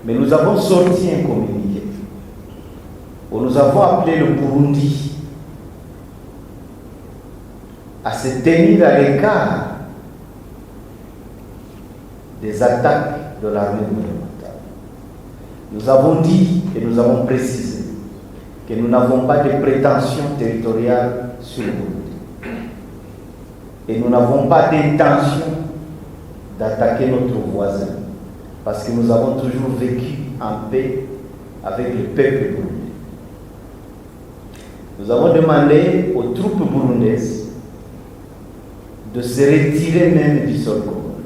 Mais nous avons sorti un communiqué où nous avons appelé le Burundi à se tenir à l'écart des attaques de l'armée gouvernementale. Nous avons dit et nous avons précisé que nous n'avons pas de prétention territoriale sur le Burundi. Et nous n'avons pas d'intention d'attaquer notre voisin, parce que nous avons toujours vécu en paix avec le peuple burundais. Nous avons demandé aux troupes burundaises de se retirer même du sol congolais.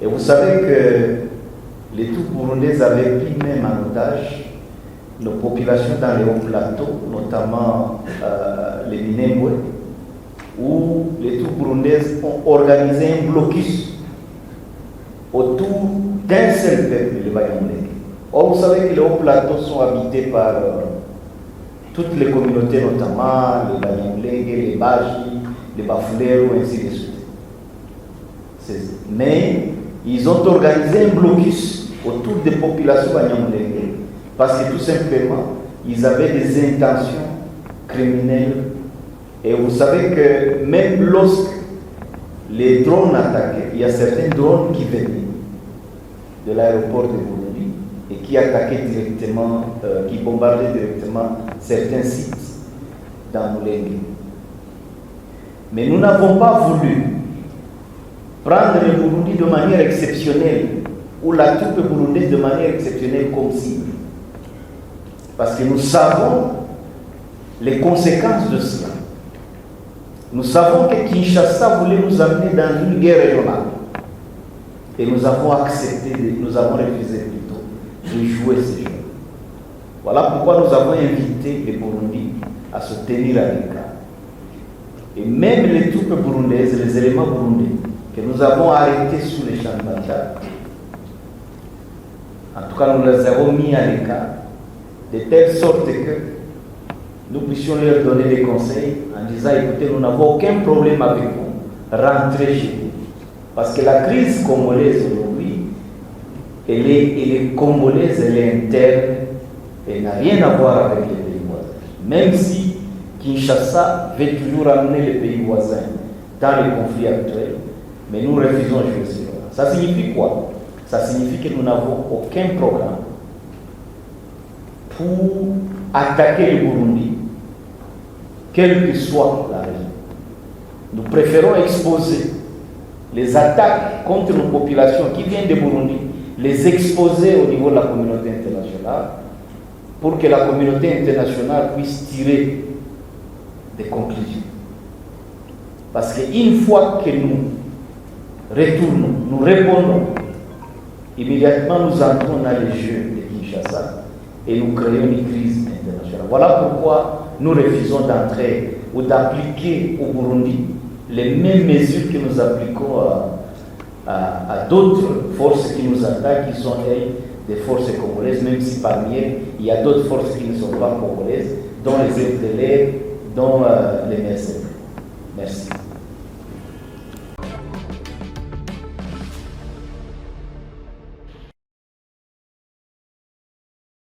Et vous savez que les troupes burundaises avaient pris même en otage nos populations dans les hauts plateaux, notamment les Minembwe, où les troupes burundaises ont organisé un blocus autour d'un seul peuple, le Banyamulenge. Or, vous savez que les hauts plateaux sont habités par toutes les communautés, notamment les Banyamulenge, les Baji, les Bafulero, ainsi de suite. Mais ils ont organisé un blocus autour des populations Banyamulenge parce que tout simplement, ils avaient des intentions criminelles. Et vous savez que même lorsque les drones attaquaient, il y a certains drones qui venaient de l'aéroport de Burundi et qui attaquaient directement, qui bombardaient directement certains sites dans Mulenge. Mais nous n'avons pas voulu prendre le Burundi de manière exceptionnelle ou la troupe burundaise de manière exceptionnelle comme cible. Parce que nous savons les conséquences de cela. Nous savons que Kinshasa voulait nous amener dans une guerre régionale. Et nous avons accepté, nous avons refusé plutôt de jouer ce jeu. Voilà pourquoi nous avons invité les Burundis à se tenir à l'écart. Et même les troupes burundaises, les éléments burundais que nous avons arrêtés sous les champs de bataille, en tout cas nous les avons mis à l'écart, de telle sorte que nous puissions leur donner des conseils en disant, écoutez, nous n'avons aucun problème avec vous, rentrez chez vous. Parce que la crise congolaise aujourd'hui, elle est congolaise, elle est interne, elle n'a rien à voir avec les pays voisins. Même si Kinshasa veut toujours amener les pays voisins dans les conflits actuels, mais nous refusons de jouer cela. Ça signifie quoi? Ça signifie que nous n'avons aucun programme pour attaquer le Burundi, quelle que soit la région. Nous préférons exposer les attaques contre nos populations qui viennent de Burundi, les exposer au niveau de la communauté internationale, pour que la communauté internationale puisse tirer des conclusions. Parce qu'une fois que nous retournons, nous répondons, immédiatement nous entrons dans les jeux de Kinshasa et nous créons une crise internationale. Voilà pourquoi nous refusons d'entrer ou d'appliquer au Burundi les mêmes mesures que nous appliquons à d'autres forces qui nous attaquent, qui sont elles des forces congolaises, même si parmi elles, il y a d'autres forces qui ne sont pas congolaises, dont les FDLR, dont les mercenaires. Merci.